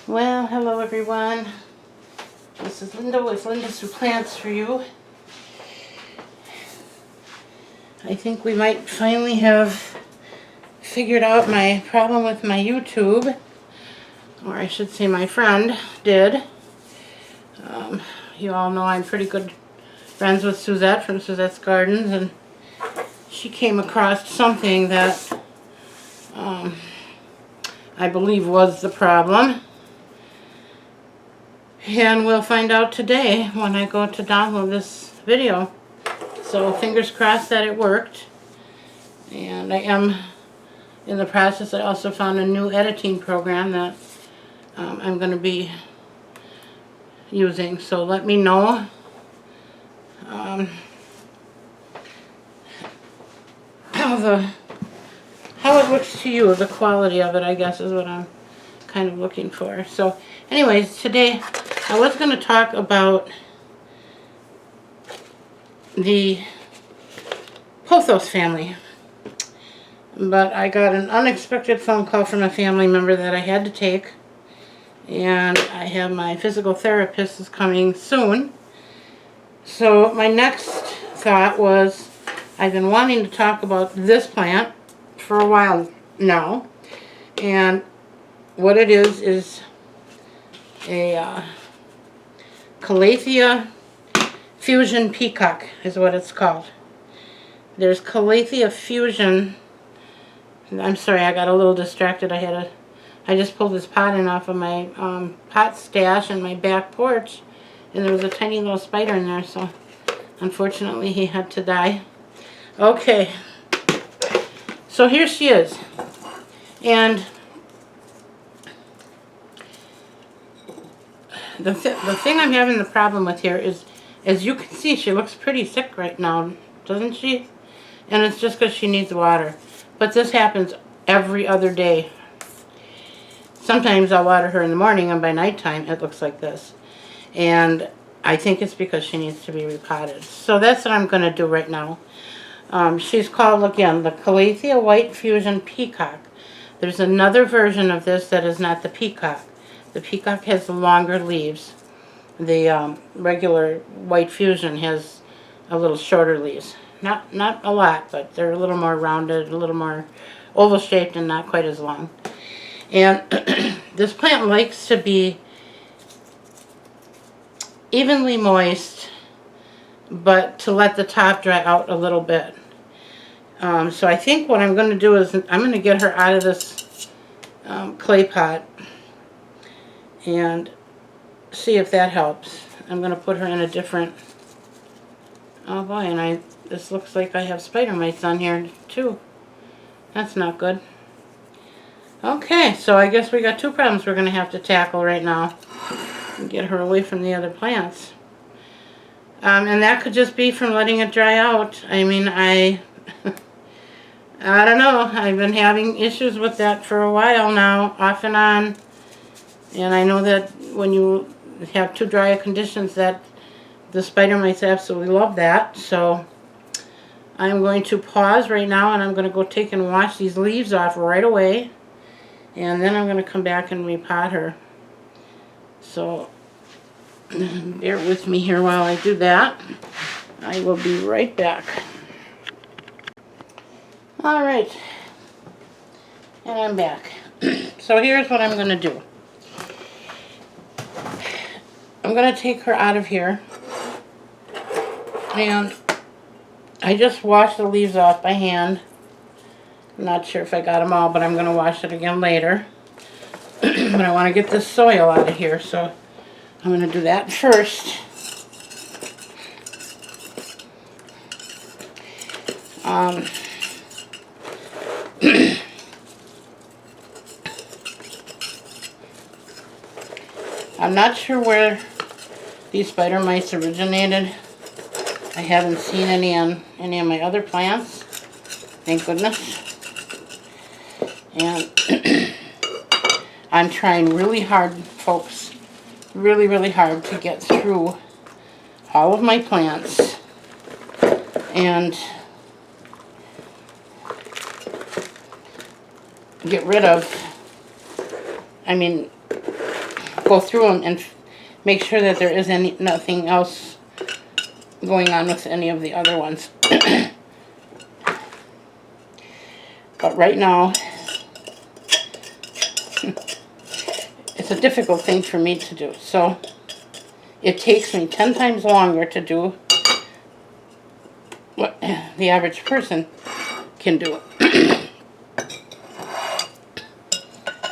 Well, hello everyone. This is Linda with Linda's Who Plants for you. I think we might finally have figured out my problem with my YouTube, or I should say my friend did. You all know I'm pretty good friends with Suzette from Suzette's Gardens, and she came across something that I believe was the problem. And we'll find out today when I go to download this video. So fingers crossed that it worked. And I am in the process. I also found a new editing program that I'm going to be using. So let me know how it looks to you. The quality of it, I guess, is what I'm kind of looking for. So anyways, today I was going to talk about the pothos family, but I got an unexpected phone call from a family member that I had to take, and I have my physical therapist is coming soon. So my next thought was, I've been wanting to talk about this plant for a while now, and what it is a Calathea Fusion Peacock is what it's called. There's Calathea Fusion. I'm sorry, I got a little distracted. I just pulled this pot in off of my pot stash in my back porch, and there was a tiny little spider in there, so unfortunately he had to die. Okay, so here she is, and the thing I'm having the problem with here is, as you can see, she looks pretty sick right now, doesn't she? And it's just because she needs water. But this happens every other day. Sometimes I'll water her in the morning, and by nighttime it looks like this. And I think it's because she needs to be repotted. So that's what I'm going to do right now. She's called, again, the Calathea White Fusion Peacock. There's another version of this that is not the Peacock. The Peacock has the longer leaves. The regular White Fusion has a little shorter leaves. Not a lot, but they're a little more rounded, a little more oval shaped, and not quite as long. And this plant likes to be evenly moist, but to let the top dry out a little bit. So I think what I'm going to do is I'm going to get her out of this clay pot and see if that helps. I'm going to put her in a different... Oh boy, and this looks like I have spider mites on here too. That's not good. Okay, so I guess we got two problems we're going to have to tackle right now and get her away from the other plants. And that could just be from letting it dry out. I mean, I don't know. I've been having issues with that for a while now, off and on. And I know that when you have too dry conditions, that the spider mites absolutely love that. So I'm going to pause right now, and I'm going to go take and wash these leaves off right away. And then I'm going to come back and repot her. So bear with me here while I do that. I will be right back. Alright, and I'm back. So here's what I'm going to do. I'm going to take her out of here, and I just washed the leaves off by hand. I'm not sure if I got them all, but I'm going to wash it again later. But I want to get this soil out of here, so I'm going to do that first. I'm not sure where these spider mites originated. I haven't seen any on any of my other plants, thank goodness. And I'm trying really hard, folks, really hard to get through all of my plants and get rid of, I mean, go through them and make sure that there is nothing else going on with any of the other ones. But right now, it's a difficult thing for me to do. So it takes me 10 times longer to do what the average person can do.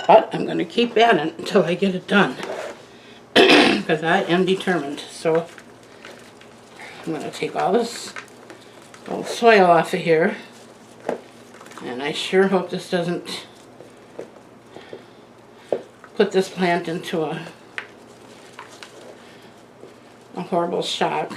But I'm going to keep at it until I get it done. Because I am determined. So I'm going to take all this old soil off of here. And I sure hope this doesn't put this plant into a horrible shock.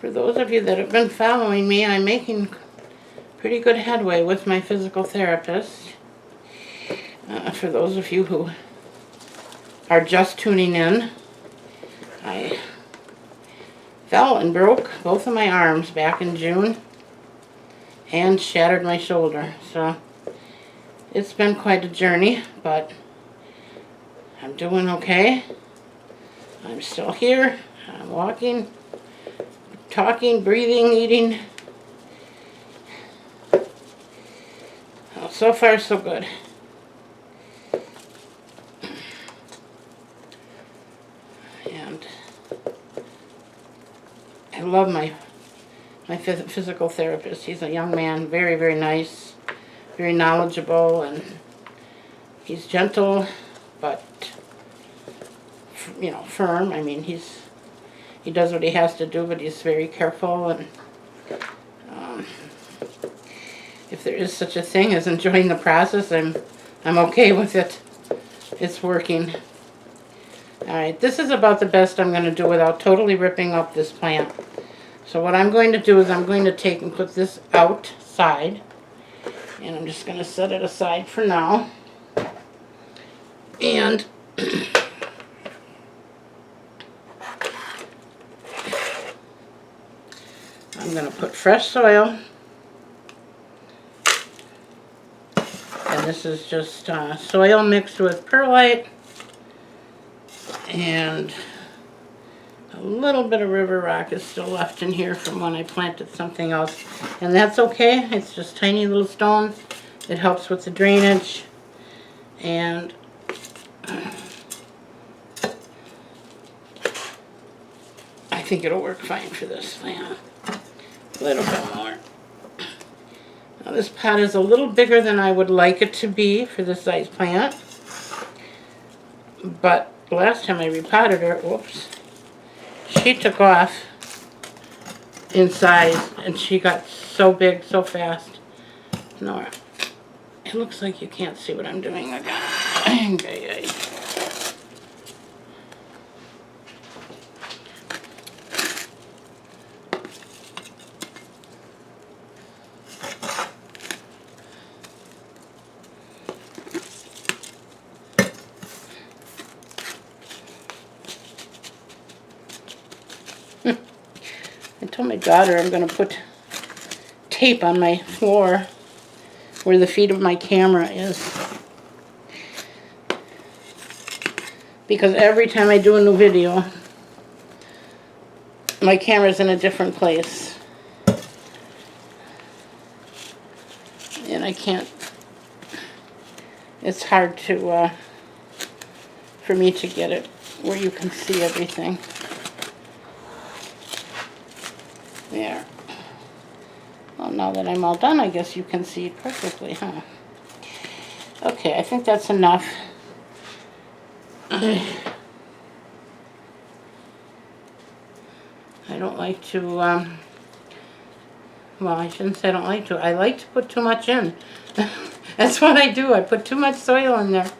For those of you that have been following me, I'm making pretty good headway with my physical therapist. For those of you who are just tuning in, I fell and broke both of my arms back in June and shattered my shoulder. So it's been quite a journey, but I'm doing okay. I'm still here. I'm walking, talking, breathing, eating. Well, so far so good. And I love my physical therapist. He's a young man, very, very nice, very knowledgeable, and he's gentle, but firm. I mean, he does what he has to do, but he's very careful, and if there is such a thing as enjoying the process, I'm okay with it. It's working. Alright, this is about the best I'm going to do without totally ripping up this plant. So what I'm going to do is I'm going to take and put this outside, and I'm just going to set it aside for now. And I'm going to put fresh soil, and this is just soil mixed with perlite and a little bit of river rock is still left in here from when I planted something else, and that's okay. It's just tiny little stones. It helps with the drainage, and I think it'll work fine for this plant. A little bit more. Now this pot is a little bigger than I would like it to be for this size plant, but last time I repotted her, whoops, she took off in size and she got so big so fast. No, it looks like you can't see what I'm doing again. Okay. I told my daughter I'm going to put tape on my floor where the feet of my camera is, because every time I do a new video, my camera's in a different place, and I can't, it's hard to, for me to get it where you can see everything. There. Well, now that I'm all done, I guess you can see it perfectly, huh? Okay, I think that's enough. I don't like to, well, I shouldn't say I don't like to. I like to put too much in. That's what I do. I put too much soil in there,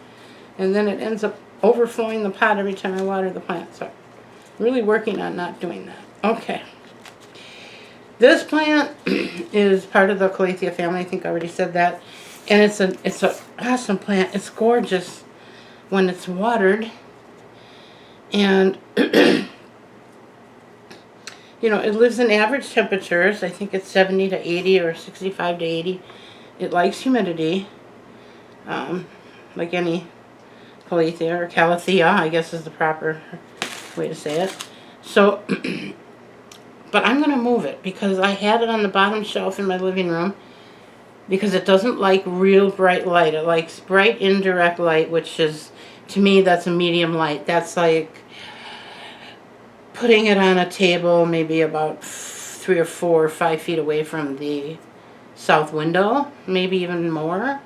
and then it ends up overflowing the pot every time I water the plant. So I'm really working on not doing that. Okay. This plant is part of the Calathea family. I think I already said that. And it's an awesome plant. It's gorgeous when it's watered. And, you know, it lives in average temperatures. I think it's 70 to 80 or 65 to 80. It likes humidity, like any Calathea or Calathea, I guess is the proper way to say it. So, but I'm going to move it because I had it on the bottom shelf in my living room because it doesn't like real bright light. It likes bright indirect light, which is, to me, that's a medium light. That's like putting it on a table maybe about 3 or 4 or 5 feet away from the south window, maybe even more.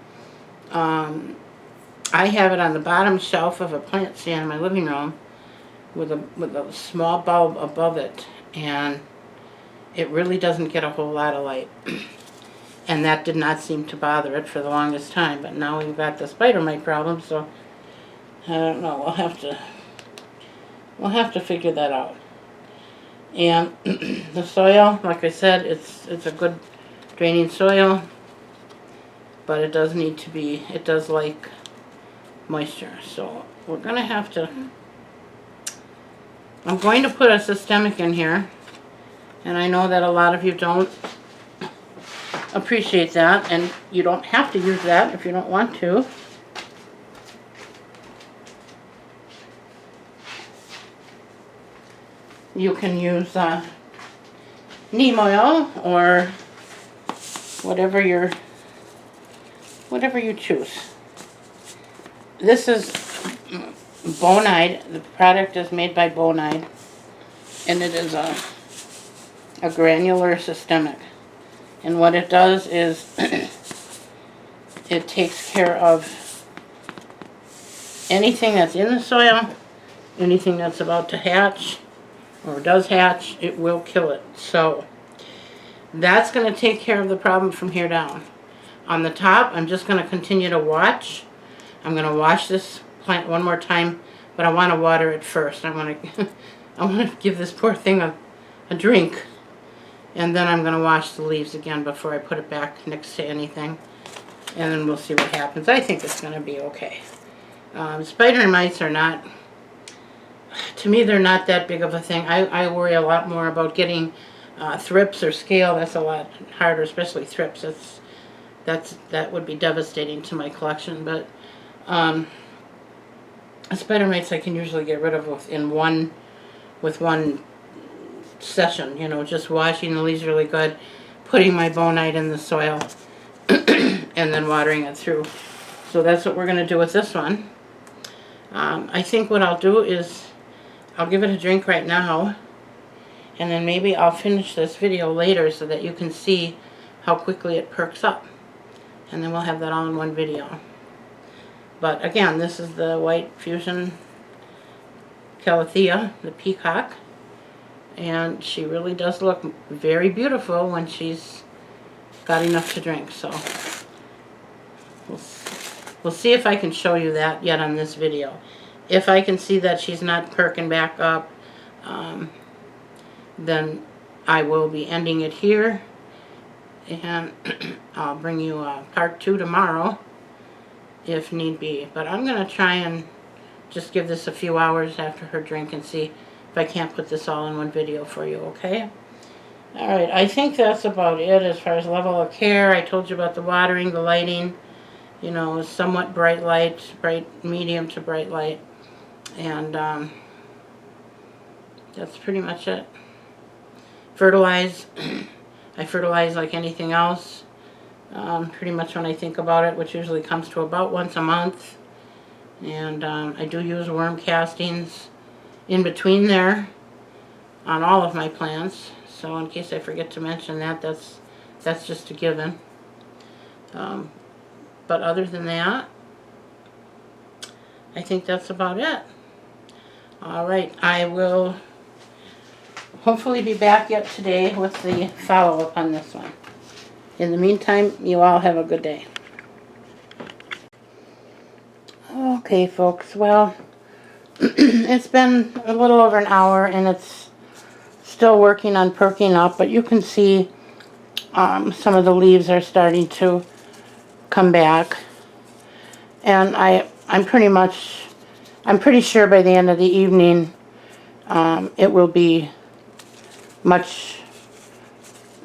I have it on the bottom shelf of a plant stand in my living room with a small bulb above it, and it really doesn't get a whole lot of light. And that did not seem to bother it for the longest time, but now we've got the spider mite problem, so I don't know, we'll have to figure that out. And the soil, like I said, it's a good draining soil, but it does need to be, it does like moisture. So we're going to have to, I'm going to put a systemic in here, and I know that a lot of you don't appreciate that, and you don't have to use that if you don't want to. You can use neem oil or whatever you choose. This is Bonide. The product is made by Bonide, and it is a granular systemic. And what it does is it takes care of anything that's in the soil, anything that's about to hatch or does hatch, it will kill it. So that's going to take care of the problem from here down. On the top, I'm just going to continue to watch. I'm going to wash this plant one more time, but I want to water it first. I want to give this poor thing a drink, and then I'm going to wash the leaves again before I put it back next to anything, and then we'll see what happens. I think it's going to be okay. Spider mites are not, to me, they're not that big of a thing. I worry a lot more about getting thrips or scale. That's a lot harder, especially thrips. That would be devastating to my collection. But spider mites I can usually get rid of with one session. You know, just washing the leaves really good, putting my bonite in the soil, and then watering it through. So that's what we're going to do with this one. I think what I'll do is I'll give it a drink right now, and then maybe I'll finish this video later so that you can see how quickly it perks up. And then we'll have that all in one video. But again, this is the White Fusion Calathea, the Peacock. And she really does look very beautiful when she's got enough to drink. So we'll see if I can show you that yet on this video. If I can see that she's not perking back up, then I will be ending it here. And I'll bring you part 2 tomorrow, if need be. But I'm going to try and just give this a few hours after her drink and see if I can't put this all in one video for you, okay? Alright, I think that's about it as far as level of care. I told you about the watering, the lighting, you know, somewhat bright light, medium to bright light. And that's pretty much it. Fertilize. I fertilize like anything else, pretty much when I think about it, which usually comes to about once a month. And I do use worm castings in between there on all of my plants. So in case I forget to mention that, that's just a given. But other than that, I think that's about it. Alright, I will hopefully be back yet today with the follow-up on this one. In the meantime, you all have a good day. Okay, folks, well, it's been a little over an hour, and it's still working on perking up, but you can see some of the leaves are starting to come back. And I'm pretty sure by the end of the evening it will be much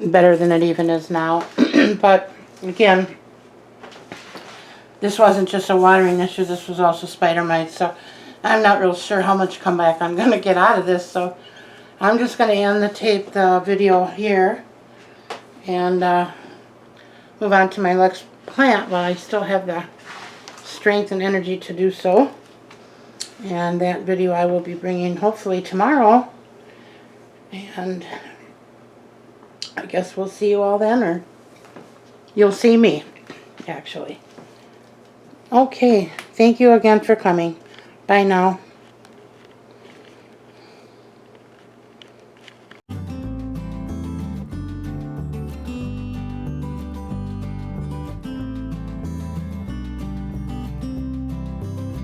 better than it even is now. But again, this wasn't just a watering issue, this was also spider mites, so I'm not real sure how much comeback I'm going to get out of this, so I'm just going to end the video here and move on to my next plant while I still have the strength and energy to do so. And that video I will be bringing hopefully tomorrow, and I guess we'll see you all then, or you'll see me, actually. Okay, thank you again for coming. Bye now.